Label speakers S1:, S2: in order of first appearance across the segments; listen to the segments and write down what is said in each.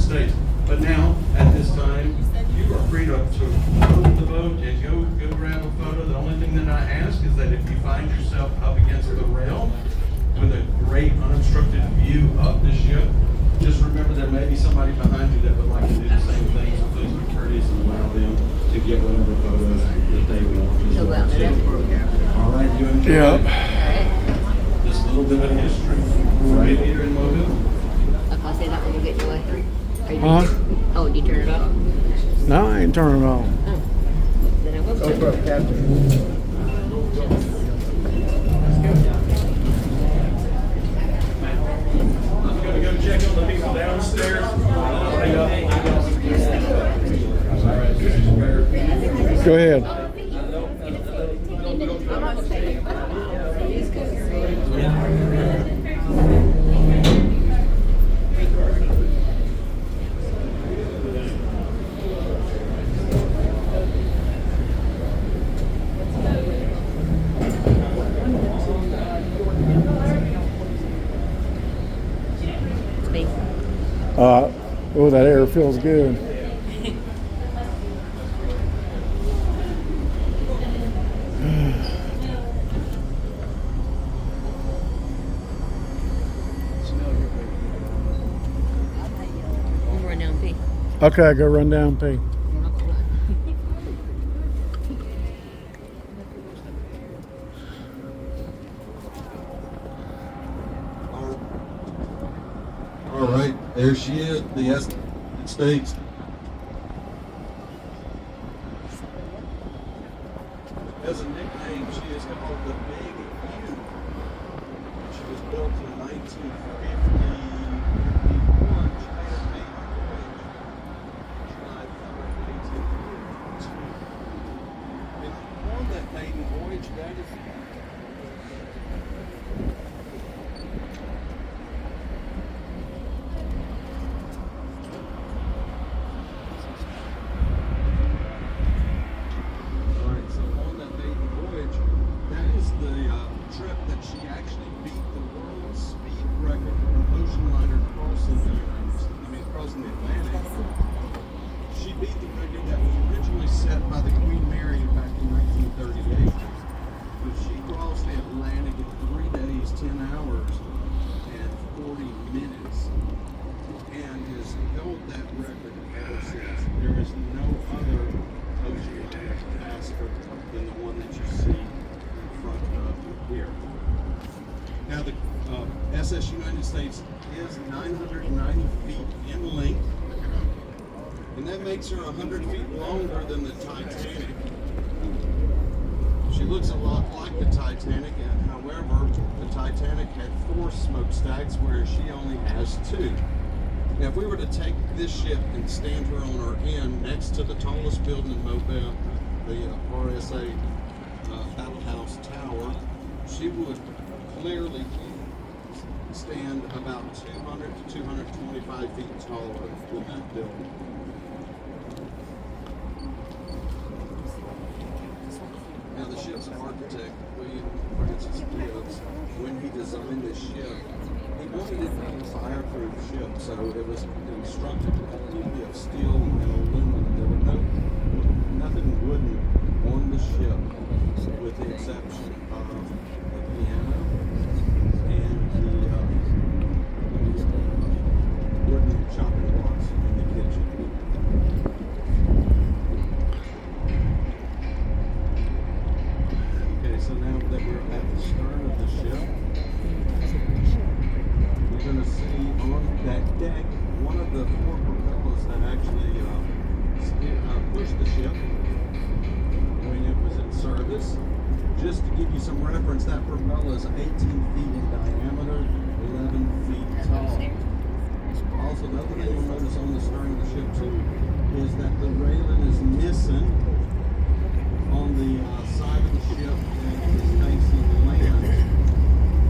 S1: States. But now, at this time, you are free to go to the boat and go grab a photo. The only thing that I ask is that if you find yourself up against the rail with a great unobstructed view of the ship, just remember there may be somebody behind you that would like to do the same thing, so please be courteous and allow them to get whatever photos that they want as well. So, all right, you enjoy this little bit of history right here in Mobile.
S2: I say that when you get away.
S3: Huh?
S2: Oh, you turn it off?
S3: No, I ain't turning it on.
S2: Oh. Then I will turn it off.
S1: I'm gonna go check on the people downstairs.
S3: Go ahead.
S2: It's me.
S3: Oh, that air feels good.
S2: I'm going down pee.
S3: Okay, go run down, pee.
S1: All right, there she is, the United States. As a nickname, she is called the Big U. She was built in 1951. She made her maiden voyage July 3rd, 1852. And on that maiden voyage, that is trip that she actually beat the world speed record for an ocean liner crossing the Atlantic. She beat the record that was originally set by the Queen Mary back in 1938. But she crossed the Atlantic in 3 days, 10 hours, and 40 minutes, and has held that record ever since. There is no other ocean liner faster than the one that you see here. Now the SS United States is 990 feet in length, and that makes her 100 feet longer than the Titanic. She looks a lot like the Titanic, and however, the Titanic had 4 smokestacks, whereas she only has 2. Now if we were to take this ship and stand her on her end next to the tallest building in Mobile, the RSA Battle House Tower, she would clearly stand about 200 to 225 feet taller than that building. Now the ship's architect, William Francis Gibbs, when he designed this ship, he wanted it to be a fireproof ship, so it was constructed completely of steel and aluminum. There were nothing wooden on the ship, with the exception of the piano and the wooden chopping blocks in the kitchen. Okay, so now that we're at the stern of the ship, we're going to see on that deck one of the 4 propellers that actually pushed the ship when it was in service. Just to give you some reference, that propeller is 18 feet in diameter, 11 feet tall. Also, the other thing you'll notice on the stern of the ship too is that the railing is missing on the side of the ship that is facing land.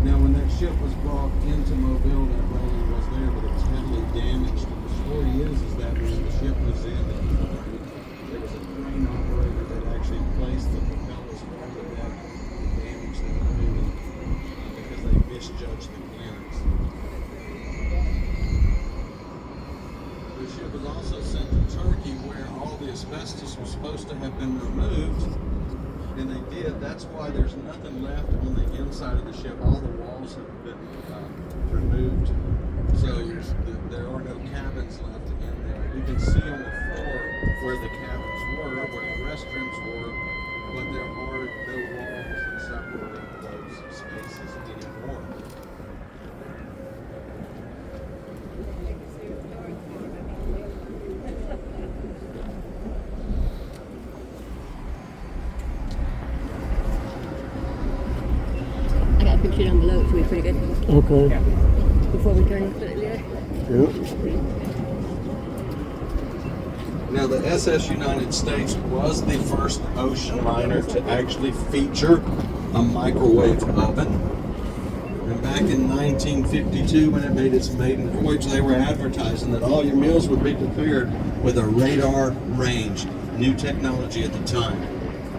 S1: Now, when that ship was brought into Mobile, that railing was there, but it was heavily damaged. The story is that when the ship was in, there was a crane operator that actually placed the propellers on the deck and damaged the railing because they misjudged the clearance. The the ship was also sent to Turkey, where all the asbestos was supposed to have been removed, and they did. That's why there's nothing left on the inside of the ship. All the walls have been removed, so there are no cabins left in there. You can see on the floor where the cabins were, where the restrooms were, but there are no walls that separate those spaces anymore.
S2: I got a picture down below. It's really pretty good.
S3: Okay.
S2: Before we turn it there.
S3: Yep.
S1: Now, the SS United States was the first ocean liner to actually feature a microwave oven. And back in 1952, when it made its maiden voyage, they were advertising that all your meals would be prepared with a radar range, new technology at the time.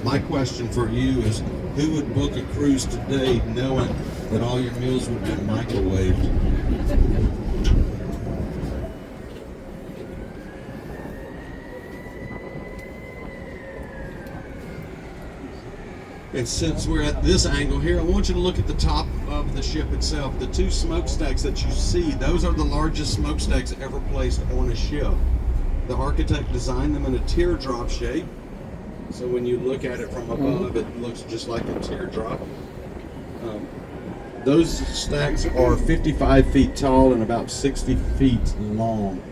S1: My question for you is, who would book a cruise today knowing that all your meals would be microwaved? And since we're at this angle here, I want you to look at the top of the ship itself. The two smokestacks that you see, those are the largest smokestacks ever placed on a ship. The architect designed them in a teardrop shape. So when you look at it from above, it looks just like a teardrop. Those stacks are 55 feet tall and about 60 feet long.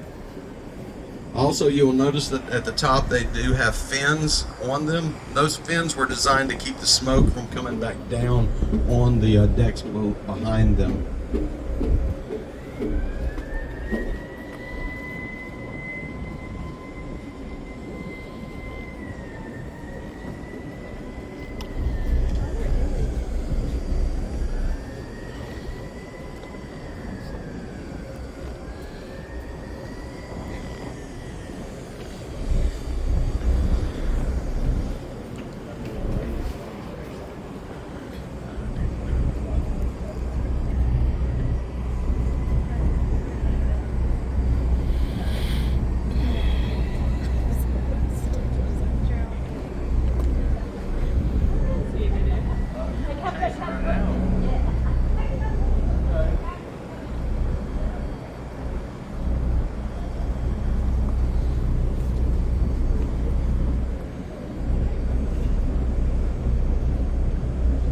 S1: Also, you'll notice that at the top they do have fins on them. Those fins were designed to keep the smoke from coming back down on the decks behind them.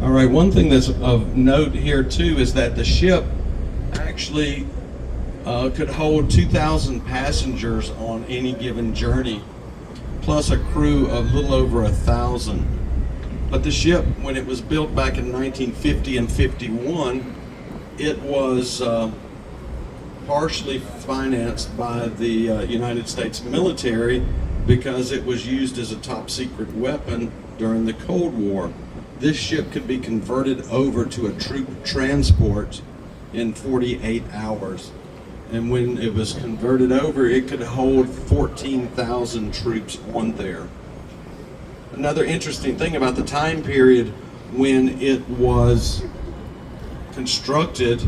S1: All right, one thing that's of note here too is that the ship actually could hold 2,000 passengers on any given journey, plus a crew of a little over 1,000. But the ship, when it was built back in 1950 and 51, it was partially financed by the United States military because it was used as a top secret weapon during the Cold War. This ship could be converted over to a troop transport in 48 hours. And when it was converted over, it could hold 14,000 troops on there. Another interesting thing about the time period when it was constructed,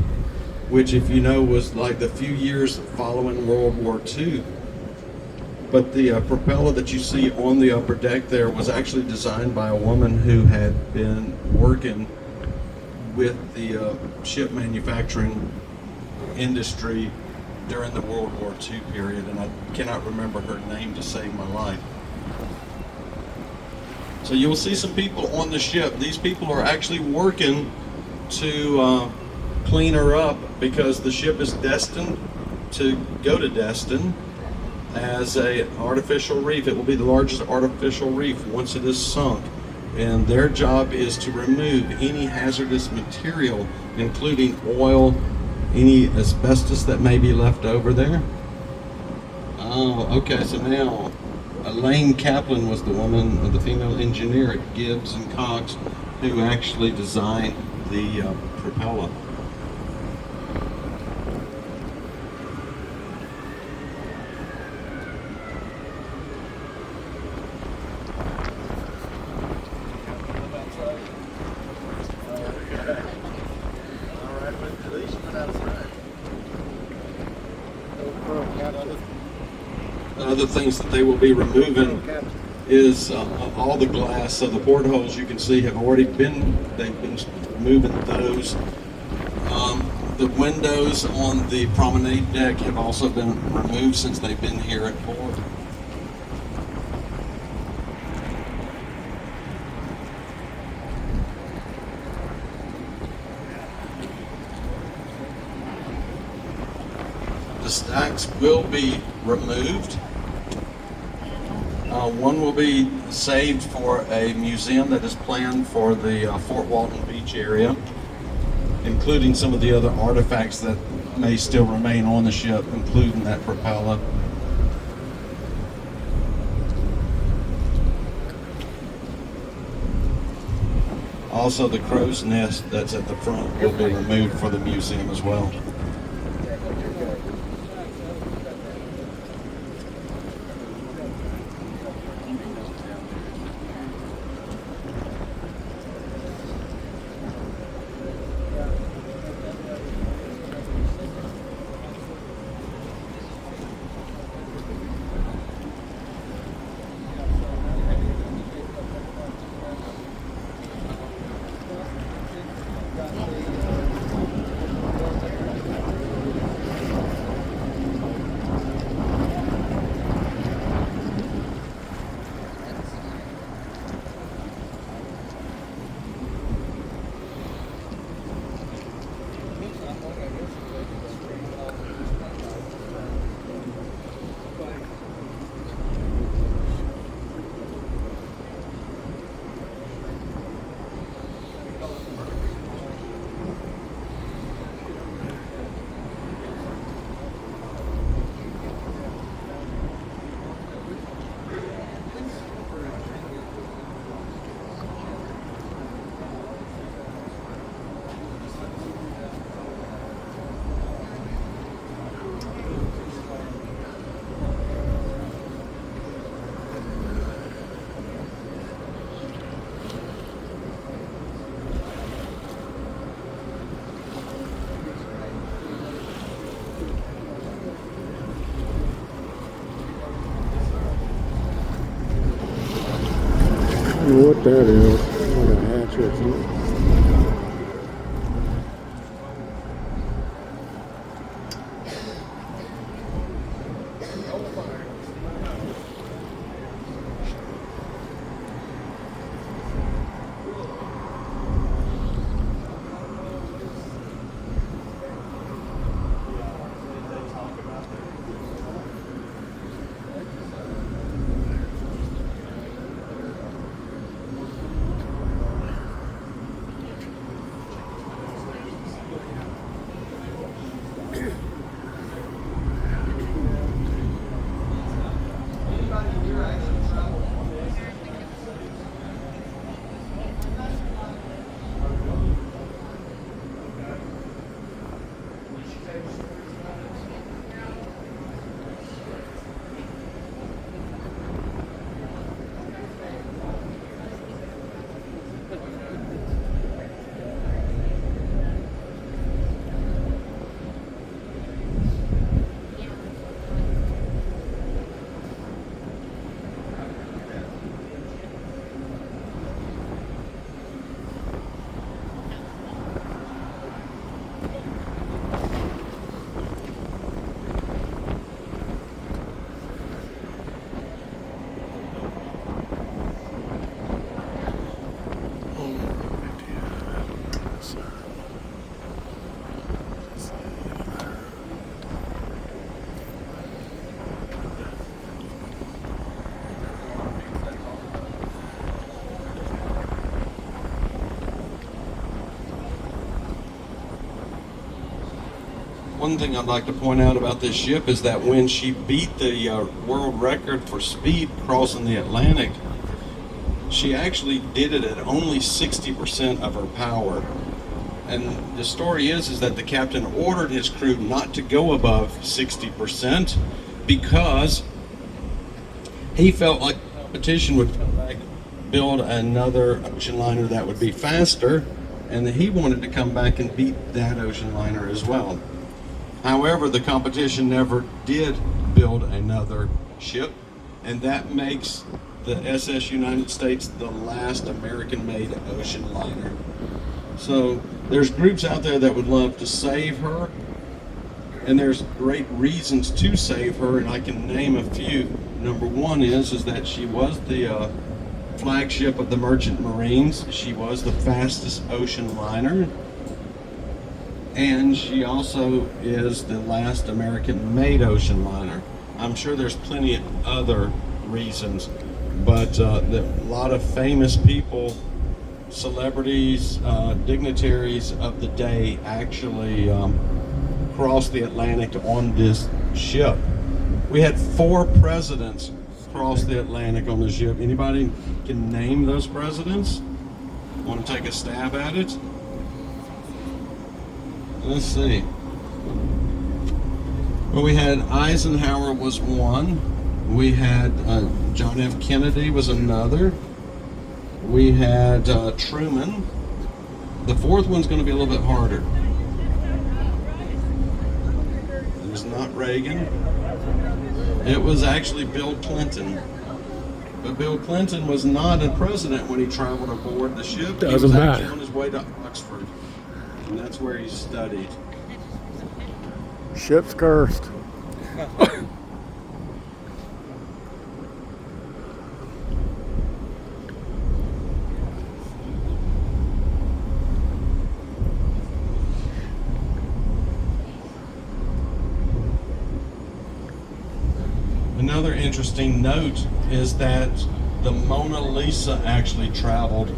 S1: which if you know was like the few years following World War II. But the propeller that you see on the upper deck there was actually designed by a woman who had been working with the ship manufacturing industry during the World War II period, and I cannot remember her name to save my life. So you'll see some people on the ship. These people are actually working to clean her up because the ship is destined to go to Destin as an artificial reef. It will be the largest artificial reef once it is sunk. And their job is to remove any hazardous material, including oil, any asbestos that may be left over there. Oh, okay, so now Elaine Kaplan was the woman, or the female engineer at Gibbs and Cox, who actually designed the propeller. other things that they will be removing is all the glass. So the portholes you can see have already they've been moving those. The windows on the promenade deck have also been removed since they've been here at port. The stacks will be removed. One will be saved for a museum that is planned for the Fort Walton Beach area, including some of the other artifacts that may still remain on the ship, including that propeller. Also, the crow's nest that's at the front will be removed for the museum as well.
S3: What that is? Like a hatch or something.
S1: One thing I'd like to point out about this ship is that when she beat the world record for speed crossing the Atlantic, she actually did it at only 60% of her power. And the story is that the captain ordered his crew not to go above 60% because he felt like the competition would come back, build another ocean liner that would be faster, and that he wanted to come back and beat that ocean liner as well. However, the competition never did build another ship, and that makes the SS United States the last American-made ocean liner. So there's groups out there that would love to save her, and there's great reasons to save her, and I can name a few. Number one is that she was the flagship of the Merchant Marines. She was the fastest ocean liner, and she also is the last American-made ocean liner. I'm sure there's plenty of other reasons, but a lot of famous people, celebrities, dignitaries of the day actually crossed the Atlantic on this ship. We had 4 presidents cross the Atlantic on the ship. Anybody can name those presidents? Want to take a stab at it? Let's see. Well, we had Eisenhower was one. We had John F. Kennedy was another. We had Truman. The 4th one's going to be a little bit harder. It was not Reagan. It was actually Bill Clinton. But Bill Clinton was not a president when he traveled aboard the ship. He was
S3: Doesn't
S1: actually
S3: matter.
S1: on his way to Oxford, and that's where he studied.
S3: Ship's cursed.
S1: Another interesting note is that the Mona Lisa actually traveled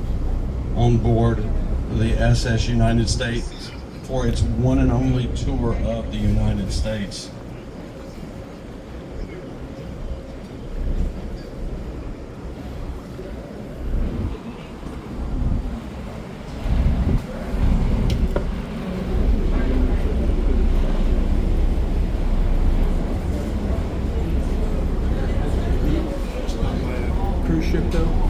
S1: on board the SS United States for its one and only tour of the United States.
S3: Cruise ship though?